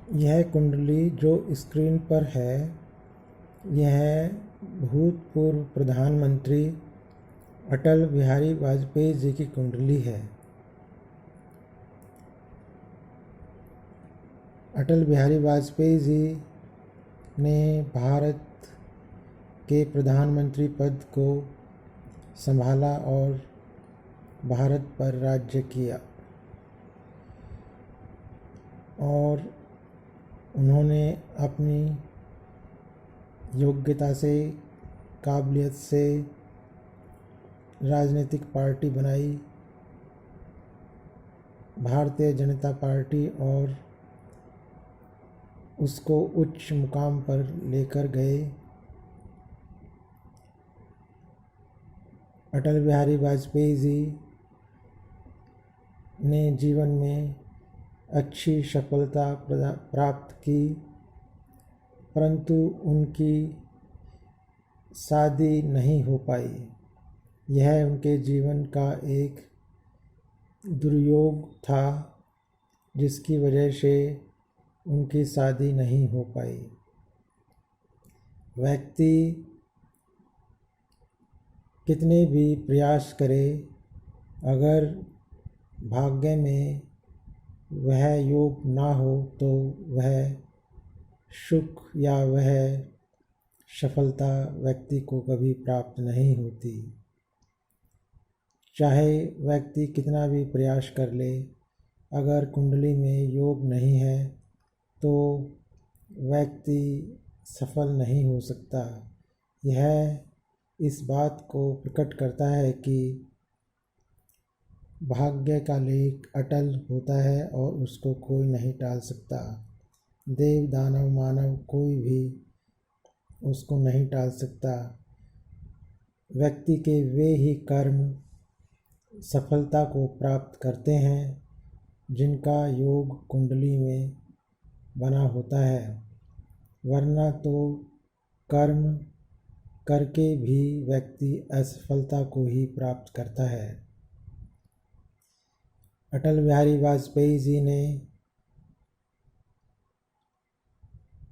यह कुंडली जो स्क्रीन पर है, यह भूतपूर्व प्रधानमंत्री अटल बिहारी वाजपेयी जी की कुंडली है। अटल बिहारी वाजपेयी जी ने भारत के प्रधानमंत्री पद को संभाला और भारत पर राज्य किया, और उन्होंने अपनी योग्यता से, काबिलियत से राजनीतिक पार्टी बनाई, भारतीय जनता पार्टी, और उसको उच्च मुकाम पर लेकर गए। अटल बिहारी वाजपेयी जी ने जीवन में अच्छी सफलता प्राप्त की, परंतु उनकी शादी नहीं हो पाई। यह उनके जीवन का एक दुर्योग था, जिसकी वजह से उनकी शादी नहीं हो पाई। व्यक्ति कितने भी प्रयास करे, अगर भाग्य में वह योग ना हो तो वह सुख या वह सफलता व्यक्ति को कभी प्राप्त नहीं होती। चाहे व्यक्ति कितना भी प्रयास कर ले, अगर कुंडली में योग नहीं है तो व्यक्ति सफल नहीं हो सकता। यह इस बात को प्रकट करता है कि भाग्य का लेख अटल होता है और उसको कोई नहीं टाल सकता। देव दानव मानव कोई भी उसको नहीं टाल सकता। व्यक्ति के वे ही कर्म सफलता को प्राप्त करते हैं जिनका योग कुंडली में बना होता है, वरना तो कर्म करके भी व्यक्ति असफलता को ही प्राप्त करता है। अटल बिहारी वाजपेयी जी ने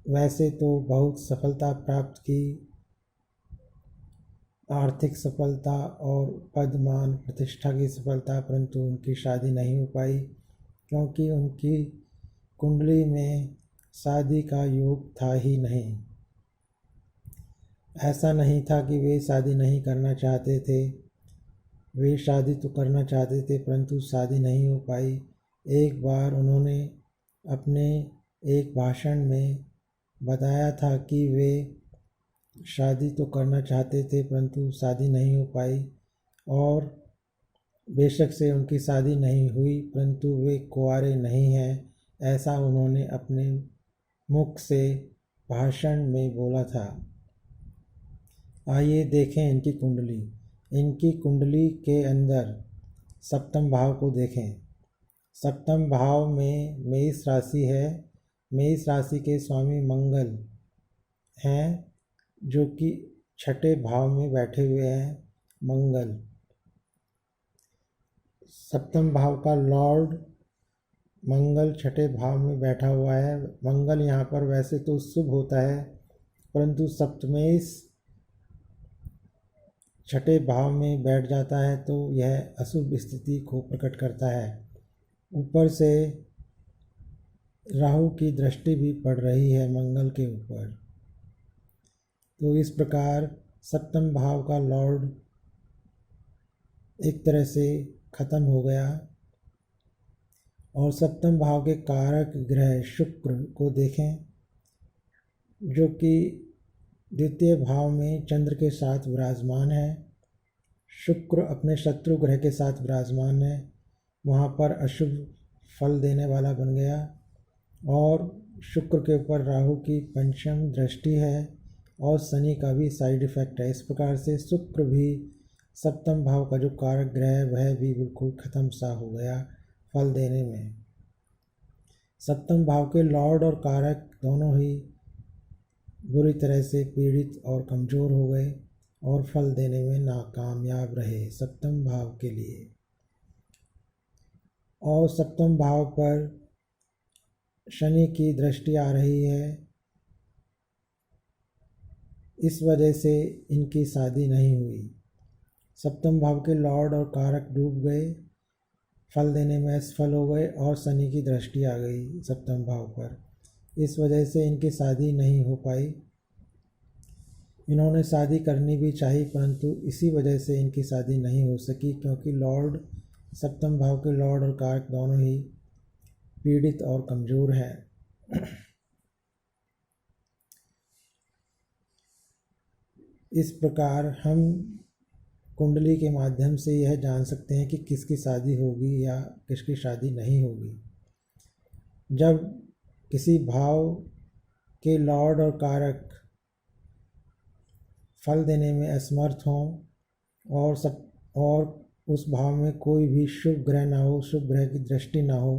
वैसे तो बहुत सफलता प्राप्त की, आर्थिक सफलता और पद मान प्रतिष्ठा की सफलता, परंतु उनकी शादी नहीं हो पाई, क्योंकि उनकी कुंडली में शादी का योग था ही नहीं। ऐसा नहीं था कि वे शादी नहीं करना चाहते थे, वे शादी तो करना चाहते थे, परंतु शादी नहीं हो पाई। एक बार उन्होंने अपने एक भाषण में बताया था कि वे शादी तो करना चाहते थे, परंतु शादी नहीं हो पाई, और बेशक से उनकी शादी नहीं हुई, परंतु वे कुंवारे नहीं हैं, ऐसा उन्होंने अपने मुख से भाषण में बोला था। आइए देखें इनकी कुंडली। इनकी कुंडली के अंदर सप्तम भाव को देखें। सप्तम भाव में मेष राशि है। मेष राशि के स्वामी मंगल हैं, जो कि छठे भाव में बैठे हुए हैं। मंगल सप्तम भाव का लॉर्ड मंगल छठे भाव में बैठा हुआ है। मंगल यहाँ पर वैसे तो शुभ होता है, परंतु सप्तमेश छठे भाव में बैठ जाता है तो यह अशुभ स्थिति को प्रकट करता है। ऊपर से राहु की दृष्टि भी पड़ रही है मंगल के ऊपर, तो इस प्रकार सप्तम भाव का लॉर्ड एक तरह से खत्म हो गया। और सप्तम भाव के कारक ग्रह शुक्र को देखें, जो कि द्वितीय भाव में चंद्र के साथ विराजमान है। शुक्र अपने शत्रु ग्रह के साथ विराजमान है, वहाँ पर अशुभ फल देने वाला बन गया। और शुक्र के ऊपर राहु की पंचम दृष्टि है और शनि का भी साइड इफेक्ट है। इस प्रकार से शुक्र भी सप्तम भाव का जो कारक ग्रह है वह भी बिल्कुल ख़त्म सा हो गया फल देने में। सप्तम भाव के लॉर्ड और कारक दोनों ही बुरी तरह से पीड़ित और कमज़ोर हो गए और फल देने में नाकामयाब रहे सप्तम भाव के लिए। और सप्तम भाव पर शनि की दृष्टि आ रही है, इस वजह से इनकी शादी नहीं हुई। सप्तम भाव के लॉर्ड और कारक डूब गए, फल देने में असफल हो गए और शनि की दृष्टि आ गई सप्तम भाव पर। इस वजह से इनकी शादी नहीं हो पाई। इन्होंने शादी करनी भी चाहिए, परंतु इसी वजह से इनकी शादी नहीं हो सकी, क्योंकि लॉर्ड, सप्तम भाव के लॉर्ड और कारक दोनों ही पीड़ित और कमज़ोर हैं। इस प्रकार हम कुंडली के माध्यम से यह जान सकते हैं कि किसकी शादी होगी या किसकी शादी नहीं होगी। जब किसी भाव के लॉर्ड और कारक फल देने में असमर्थ हों और उस भाव में कोई भी शुभ ग्रह ना हो, शुभ ग्रह की दृष्टि ना हो,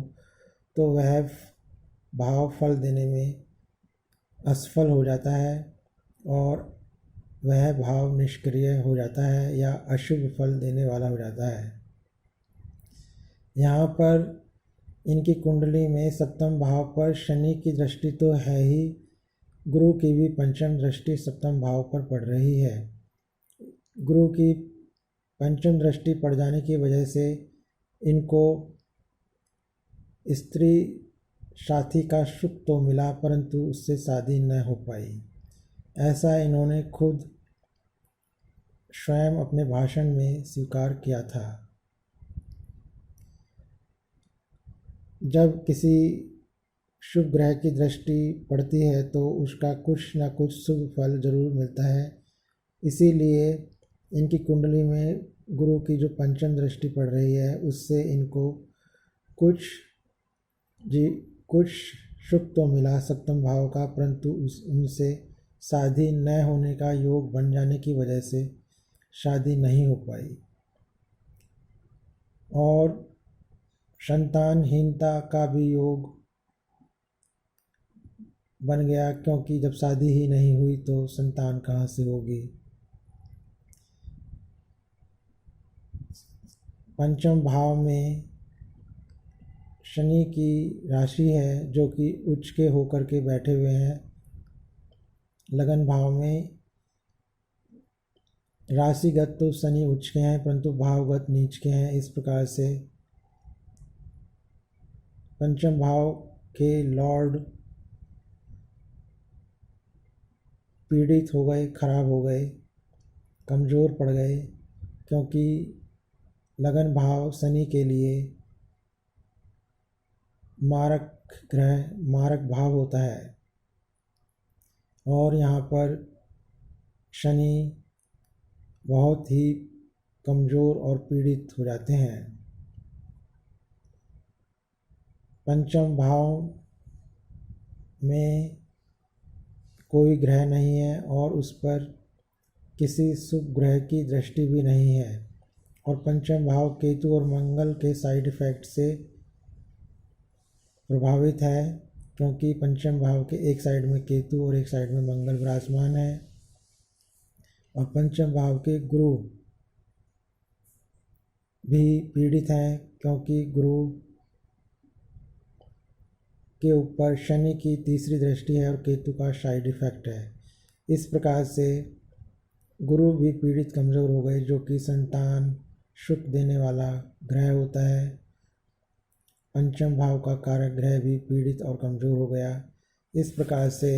तो वह भाव फल देने में असफल हो जाता है और वह भाव निष्क्रिय हो जाता है या अशुभ फल देने वाला हो जाता है। यहाँ पर इनकी कुंडली में सप्तम भाव पर शनि की दृष्टि तो है ही, गुरु की भी पंचम दृष्टि सप्तम भाव पर पड़ रही है। गुरु की पंचम दृष्टि पड़ जाने की वजह से इनको स्त्री साथी का सुख तो मिला, परंतु उससे शादी न हो पाई। ऐसा इन्होंने खुद स्वयं अपने भाषण में स्वीकार किया था। जब किसी शुभ ग्रह की दृष्टि पड़ती है तो उसका कुछ न कुछ शुभ फल जरूर मिलता है। इसीलिए इनकी कुंडली में गुरु की जो पंचम दृष्टि पड़ रही है, उससे इनको कुछ सुख तो मिला सप्तम भाव का, परंतु उनसे शादी न होने का योग बन जाने की वजह से शादी नहीं हो पाई और संतानहीनता का भी योग बन गया, क्योंकि जब शादी ही नहीं हुई तो संतान कहाँ से होगी। पंचम भाव में शनि की राशि है जो कि उच्च के होकर के बैठे हुए हैं। लगन भाव में राशिगत तो शनि उच्च के हैं, परंतु भावगत नीच के हैं। इस प्रकार से पंचम भाव के लॉर्ड पीड़ित हो गए, खराब हो गए, कमज़ोर पड़ गए, क्योंकि लगन भाव शनि के लिए मारक भाव होता है और यहाँ पर शनि बहुत ही कमज़ोर और पीड़ित हो जाते हैं। पंचम भाव में कोई ग्रह नहीं है और उस पर किसी शुभ ग्रह की दृष्टि भी नहीं है और पंचम भाव केतु और मंगल के साइड इफ़ेक्ट से प्रभावित है, क्योंकि पंचम भाव के एक साइड में केतु और एक साइड में मंगल विराजमान है और पंचम भाव के गुरु भी पीड़ित हैं, क्योंकि गुरु के ऊपर शनि की तीसरी दृष्टि है और केतु का साइड इफ़ेक्ट है। इस प्रकार से गुरु भी पीड़ित कमज़ोर हो गए, जो कि संतान सुख देने वाला ग्रह होता है। पंचम भाव का कारक ग्रह भी पीड़ित और कमज़ोर हो गया। इस प्रकार से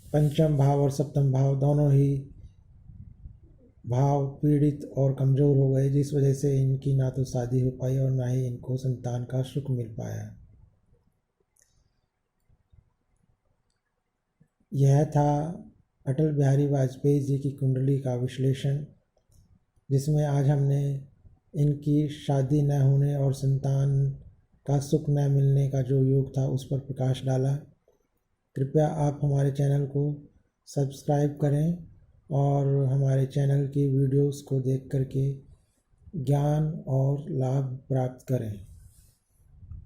पंचम भाव और सप्तम भाव दोनों ही भाव पीड़ित और कमज़ोर हो गए, जिस वजह से इनकी ना तो शादी हो पाई और ना ही इनको संतान का सुख मिल पाया। यह था अटल बिहारी वाजपेयी जी की कुंडली का विश्लेषण, जिसमें आज हमने इनकी शादी न होने और संतान का सुख न मिलने का जो योग था उस पर प्रकाश डाला। कृपया आप हमारे चैनल को सब्सक्राइब करें और हमारे चैनल की वीडियोस को देख करके ज्ञान और लाभ प्राप्त करें।